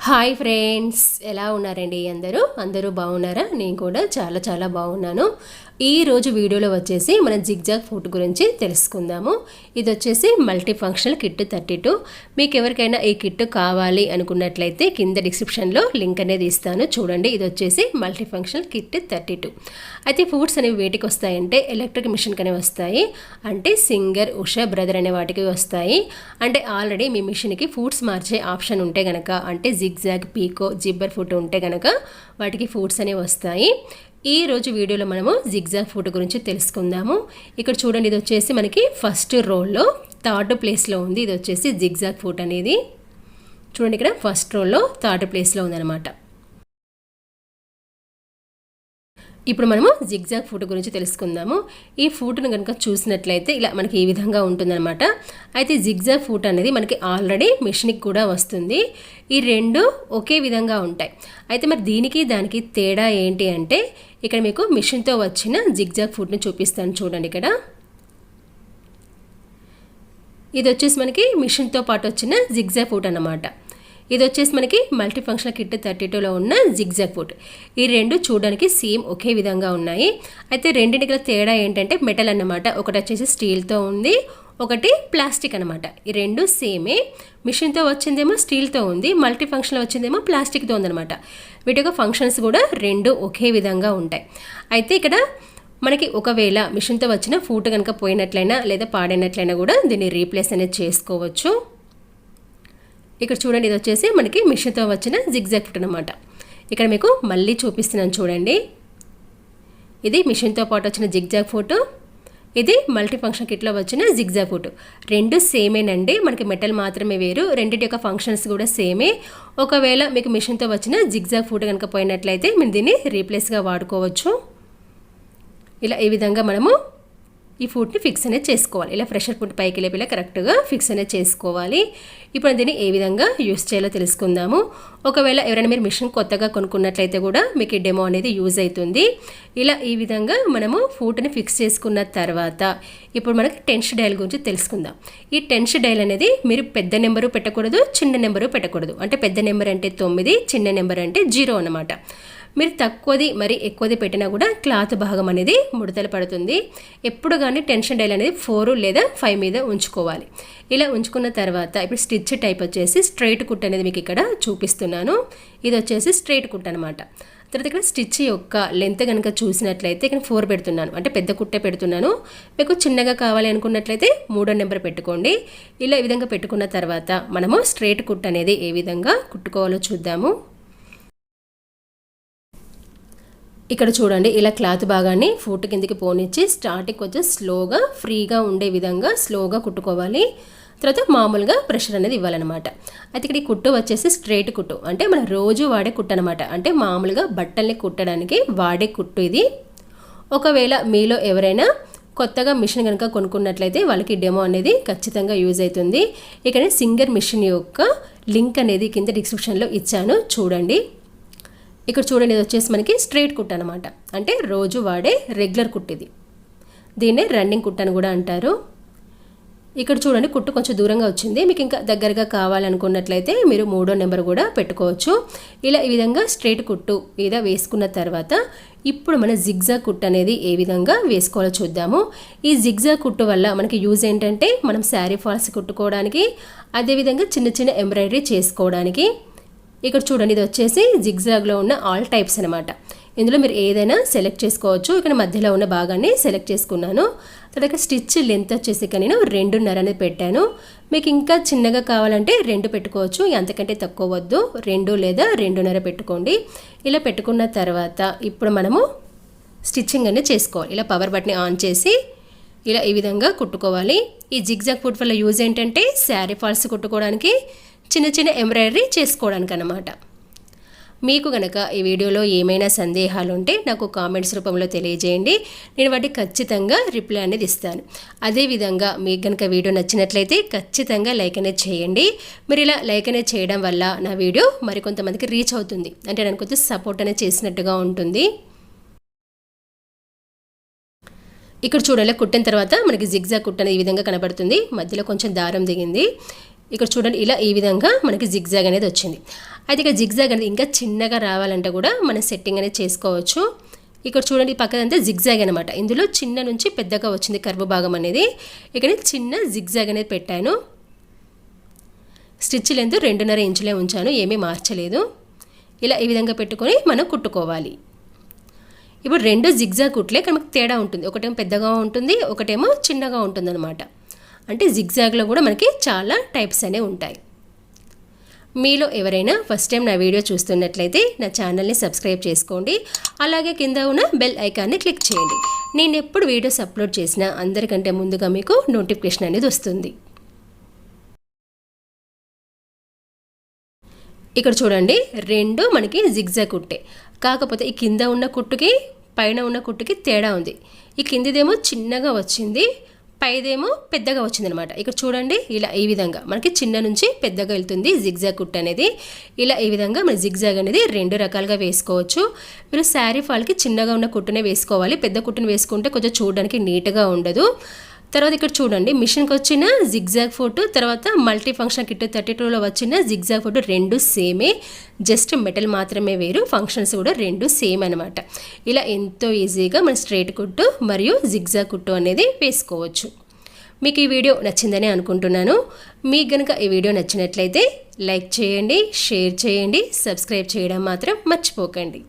Hi friends, ఎలా ఉన్నారండి? అందరూ బాగున్నారా? నేను కూడా చాలా చాలా బాగున్నాను. ఈరోజు వీడియోలో వచ్చేసి మనం జిగ్జాగ్ ఫుట్ గురించి తెలుసుకుందాము. ఇది వచ్చేసి మల్టీ ఫంక్షనల్ కిట్ 32. మీకు ఎవరికైనా ఈ కిట్ కావాలి అనుకున్నట్లయితే కింద డిస్క్రిప్షన్లో లింక్ అనేది ఇస్తాను, చూడండి. ఇది వచ్చేసి మల్టీ ఫంక్షనల్ కిట్ 32. అయితే ఫుట్స్ అనేవి వేటికి వస్తాయంటే ఎలక్ట్రిక్ మిషన్కి అనేవి వస్తాయి. అంటే సింగర్, ఉషా, బ్రదర్ అనే వాటికి వస్తాయి. అంటే ఆల్రెడీ మీ మిషన్కి ఫుట్స్ మార్చే ఆప్షన్ ఉంటే కనుక, అంటే జిగ్జాగ్, పీకో, జిబ్బర్ ఫుట్ ఉంటే కనుక వాటికి ఫుట్స్ అనేవి వస్తాయి. ఈ రోజు వీడియోలో మనము జిగ్జాగ్ ఫుట్ గురించి తెలుసుకుందాము. ఇక్కడ చూడండి, ఇది వచ్చేసి మనకి ఫస్ట్ రోల్లో 3rd ప్లేస్లో ఉంది. ఇది వచ్చేసి జిగ్జాగ్ ఫుట్ అనేది చూడండి, ఇక్కడ ఫస్ట్ రోల్లో 3rd ప్లేస్లో ఉందన్నమాట. ఇప్పుడు మనము జిగ్జాగ్ ఫుట్ గురించి తెలుసుకుందాము. ఈ ఫుట్ను కనుక చూసినట్లయితే ఇలా మనకి ఈ విధంగా ఉంటుందన్నమాట. అయితే జిగ్జాగ్ ఫుట్ అనేది మనకి ఆల్రెడీ మిషన్కి కూడా వస్తుంది. ఈ రెండు ఒకే విధంగా ఉంటాయి. అయితే మరి దీనికి దానికి తేడా ఏంటి అంటే, ఇక్కడ మీకు మిషన్తో వచ్చిన జిగ్జాగ్ ఫుట్ని చూపిస్తాను, చూడండి. ఇక్కడ ఇది వచ్చేసి మనకి మిషన్తో పాటు వచ్చిన జిగ్జాగ్ ఫుట్ అన్నమాట. ఇది వచ్చేసి మనకి మల్టీ ఫంక్షనల్ కిట్ 32లో ఉన్న జిగ్జాగ్ ఫుట్. ఈ రెండు చూడడానికి సేమ్ ఒకే విధంగా ఉన్నాయి. అయితే రెండింటికి తేడా ఏంటంటే మెటల్ అన్నమాట. ఒకటి వచ్చేసి స్టీల్తో ఉంది, ఒకటి ప్లాస్టిక్ అనమాట. ఈ రెండు సేమే. మిషన్తో వచ్చిందేమో స్టీల్తో ఉంది, మల్టీ ఫంక్షన్లో వచ్చిందేమో ప్లాస్టిక్తో ఉందన్నమాట. వీటి యొక్క ఫంక్షన్స్ కూడా రెండు ఒకే విధంగా ఉంటాయి. అయితే ఇక్కడ మనకి ఒకవేళ మిషన్తో వచ్చిన ఫుట్ కనుక పోయినట్లయినా లేదా పాడైనట్లయినా కూడా దీన్ని రీప్లేస్ అనేది చేసుకోవచ్చు. ఇక్కడ చూడండి, ఇది వచ్చేసి మనకి మిషన్తో వచ్చిన జిగ్జాగ్ ఫుట్ అనమాట. ఇక్కడ మీకు మళ్ళీ చూపిస్తున్నాను, చూడండి. ఇది మిషన్తో పాటు వచ్చిన జిగ్జాగ్ ఫుట్, ఇది మల్టీ ఫంక్షన్ కిట్లో వచ్చిన జిగ్జాగ్ ఫుట్. రెండు సేమేనండి, మనకి మెటల్ మాత్రమే వేరు. రెండింటి యొక్క ఫంక్షన్స్ కూడా సేమే. ఒకవేళ మీకు మిషన్తో వచ్చిన జిగ్జాగ్ ఫుట్ కనుక పోయినట్లయితే మీరు దీన్ని రీప్లేస్గా వాడుకోవచ్చు. ఇలా ఈ విధంగా మనము ఈ ఫుట్ని ఫిక్స్ అనేది చేసుకోవాలి. ఇలా ప్రెషర్ ఫుట్ పైకి లేపిలా కరెక్ట్గా ఫిక్స్ అనేది చేసుకోవాలి. ఇప్పుడు దీన్ని ఏ విధంగా యూస్ చేయాలో తెలుసుకుందాము. ఒకవేళ ఎవరైనా మీరు మిషన్ కొత్తగా కొనుక్కున్నట్లయితే కూడా మీకు ఈ డెమో అనేది యూజ్ అవుతుంది. ఇలా ఈ విధంగా మనము ఫుట్ని ఫిక్స్ చేసుకున్న తర్వాత ఇప్పుడు మనకి టెన్స్ డయల్ గురించి తెలుసుకుందాం. ఈ టెన్స్ డయల్ అనేది మీరు పెద్ద నెంబరు పెట్టకూడదు, చిన్న నెంబరు పెట్టకూడదు. అంటే పెద్ద నెంబర్ అంటే 9, చిన్న నెంబర్ అంటే 0 అన్నమాట. మీరు తక్కువది మరి ఎక్కువది పెట్టినా కూడా క్లాత్ భాగం అనేది ముడతలు పడుతుంది. ఎప్పుడు కానీ టెన్షన్ డైల్ అనేది 4 లేదా 5 మీద ఉంచుకోవాలి. ఇలా ఉంచుకున్న తర్వాత ఇప్పుడు స్టిచ్ టైప్ వచ్చేసి స్ట్రైట్ కుట్ అనేది మీకు ఇక్కడ చూపిస్తున్నాను. ఇది వచ్చేసి స్ట్రైట్ కుట్ అనమాట. తర్వాత ఇక్కడ స్టిచ్ యొక్క లెంత్ కనుక చూసినట్లయితే ఇక్కడ 4 పెడుతున్నాను, అంటే పెద్ద కుట్టే పెడుతున్నాను. మీకు చిన్నగా కావాలి అనుకున్నట్లయితే 3వ నెంబర్ పెట్టుకోండి. ఇలా ఈ విధంగా పెట్టుకున్న తర్వాత మనము స్ట్రైట్ కుట్ అనేది ఏ విధంగా కుట్టుకోవాలో చూద్దాము. ఇక్కడ చూడండి, ఇలా క్లాత్ భాగాన్ని ఫుట్ కిందికి పోనిచ్చి స్టార్టింగ్ వచ్చి స్లోగా ఫ్రీగా ఉండే విధంగా స్లోగా కుట్టుకోవాలి. తర్వాత మామూలుగా ప్రెషర్ అనేది ఇవ్వాలన్నమాట. అయితే ఇక్కడ ఈ కుట్టు వచ్చేసి స్ట్రైట్ కుట్టు, అంటే మనం రోజు వాడే కుట్టు అనమాట. అంటే మామూలుగా బట్టల్ని కుట్టడానికి వాడే కుట్టు ఇది. ఒకవేళ మీలో ఎవరైనా కొత్తగా మిషన్ కనుక కొనుక్కున్నట్లయితే వాళ్ళకి డెమో అనేది ఖచ్చితంగా యూజ్ అవుతుంది. ఇక్కడ సింగర్ మిషన్ యొక్క లింక్ అనేది కింద డిస్క్రిప్షన్లో ఇచ్చాను, చూడండి. ఇక్కడ చూడండి, ఇది వచ్చేసి మనకి స్ట్రైట్ కుట్ అనమాట. అంటే రోజు వాడే రెగ్యులర్ కుట్ ఇది. దీన్నే రన్నింగ్ కుట్ అని కూడా అంటారు. ఇక్కడ చూడండి, కుట్టు కొంచెం దూరంగా వచ్చింది. మీకు ఇంకా దగ్గరగా కావాలనుకున్నట్లయితే మీరు 3వ నెంబర్ కూడా పెట్టుకోవచ్చు. ఇలా ఈ విధంగా స్ట్రైట్ కుట్టు మీద వేసుకున్న తర్వాత ఇప్పుడు మన జిగ్జాగ్ కుట్ అనేది ఏ విధంగా వేసుకోవాలో చూద్దాము. ఈ జిగ్జాగ్ కుట్టు వల్ల మనకి యూజ్ ఏంటంటే మనం శారీ ఫాల్స్ కుట్టుకోవడానికి, అదేవిధంగా చిన్న చిన్న ఎంబ్రాయిడరీ చేసుకోవడానికి. ఇక్కడ చూడండి, ఇది వచ్చేసి జిగ్జాగ్లో ఉన్న ఆల్ టైప్స్ అనమాట. ఇందులో మీరు ఏదైనా సెలెక్ట్ చేసుకోవచ్చు. ఇక్కడ మధ్యలో ఉన్న భాగాన్ని సెలెక్ట్ చేసుకున్నాను. తర్వాత స్టిచ్ లెంత్ వచ్చేసి ఇక్కడ నేను 2.5 అనేది పెట్టాను. మీకు ఇంకా చిన్నగా కావాలంటే 2 పెట్టుకోవచ్చు, అంతకంటే తక్కువ వద్దు. 2 లేదా 2.5 పెట్టుకోండి. ఇలా పెట్టుకున్న తర్వాత ఇప్పుడు మనము స్టిచ్చింగ్ అనేది చేసుకోవాలి. ఇలా పవర్ బటన్ ఆన్ చేసి ఇలా ఈ విధంగా కుట్టుకోవాలి. ఈ జిగ్జాగ్ ఫుట్ వల్ల యూజ్ ఏంటంటే శారీ ఫాల్స్ కుట్టుకోవడానికి, చిన్న చిన్న ఎంబ్రాయిడరీ చేసుకోవడానికి అన్నమాట. మీకు కనుక ఈ వీడియోలో ఏమైనా సందేహాలు ఉంటే నాకు కామెంట్స్ రూపంలో తెలియజేయండి. నేను వాటికి ఖచ్చితంగా రిప్లై అనేది ఇస్తాను. అదేవిధంగా మీకు కనుక వీడియో నచ్చినట్లయితే ఖచ్చితంగా లైక్ అనేది చేయండి. మీరు ఇలా లైక్ అనేది చేయడం వల్ల నా వీడియో మరికొంతమందికి రీచ్ అవుతుంది, అంటే నాకు కొంచెం సపోర్ట్ అనేది చేసినట్టుగా ఉంటుంది. ఇక్కడ చూడాలి, కుట్టిన తర్వాత మనకి జిగ్జాగ్ కుట్ అనేది ఈ విధంగా కనబడుతుంది. మధ్యలో కొంచెం దారం దిగింది. ఇక్కడ చూడండి, ఇలా ఈ విధంగా మనకి జిగ్జాగ్ అనేది వచ్చింది. అయితే ఇక్కడ జిగ్జాగ్ అనేది ఇంకా చిన్నగా రావాలంటే కూడా మనం సెట్టింగ్ అనేది చేసుకోవచ్చు. ఇక్కడ చూడండి పక్కదంతా జిగ్జాగ్ అనమాట. ఇందులో చిన్న నుంచి పెద్దగా వచ్చింది కర్వ్ భాగం అనేది. ఇక్కడ చిన్న జిగ్జాగ్ అనేది పెట్టాను. స్టిచ్ లెంత్ 2.5 ఇంచులే ఉంచాను, ఏమీ మార్చలేదు. ఇలా ఈ విధంగా పెట్టుకొని మనం కుట్టుకోవాలి. ఇప్పుడు 2 జిగ్జాగ్ కుట్లే కానీ మనకు తేడా ఉంటుంది. ఒకటేమో పెద్దగా ఉంటుంది, ఒకటేమో చిన్నగా ఉంటుంది అనమాట. అంటే జిగ్జాగ్లో కూడా మనకి చాలా టైప్స్ అనేవి ఉంటాయి. మీలో ఎవరైనా ఫస్ట్ టైం నా వీడియో చూస్తున్నట్లయితే నా ఛానల్ని సబ్స్క్రైబ్ చేసుకోండి. అలాగే కింద ఉన్న బెల్ ఐకాన్ని క్లిక్ చేయండి. నేను ఎప్పుడు వీడియోస్ అప్లోడ్ చేసినా అందరికంటే ముందుగా మీకు నోటిఫికేషన్ అనేది వస్తుంది. ఇక్కడ చూడండి 2 మనకి జిగ్జాగ్ కుట్టే, కాకపోతే ఈ కింద ఉన్న కుట్టుకి పైన ఉన్న కుట్టుకి తేడా ఉంది. ఈ కిందిదేమో చిన్నగా వచ్చింది, పైదేమో పెద్దగా వచ్చింది అనమాట. ఇక్కడ చూడండి ఇలా ఈ విధంగా మనకి చిన్న నుంచి పెద్దగా వెళ్తుంది జిగ్జాగ్ కుట్టు అనేది. ఇలా ఈ విధంగా మన జిగ్జాగ్ అనేది 2 రకాలుగా వేసుకోవచ్చు. మీరు శారీ ఫాల్కి చిన్నగా ఉన్న కుట్టునే వేసుకోవాలి, పెద్ద కుట్టుని వేసుకుంటే కొంచెం చూడడానికి నీట్గా ఉండదు. తర్వాత ఇక్కడ చూడండి మిషన్కి వచ్చిన జిగ్జాగ్ ఫుట్, తర్వాత మల్టీ ఫంక్షన్ కిట్ 32లో వచ్చిన జిగ్జాగ్ ఫుట్ 2 సేమే, జస్ట్ మెటల్ మాత్రమే వేరు, ఫంక్షన్స్ కూడా 2 సేమ్ అనమాట. ఇలా ఎంతో ఈజీగా మన స్ట్రైట్ కుట్టు మరియు జిగ్జాగ్ కుట్టు అనేది వేసుకోవచ్చు. మీకు ఈ వీడియో నచ్చిందని అనుకుంటున్నాను. మీకు కనుక ఈ వీడియో నచ్చినట్లయితే లైక్ చేయండి, షేర్ చేయండి, సబ్స్క్రైబ్ చేయడం మాత్రం మర్చిపోకండి.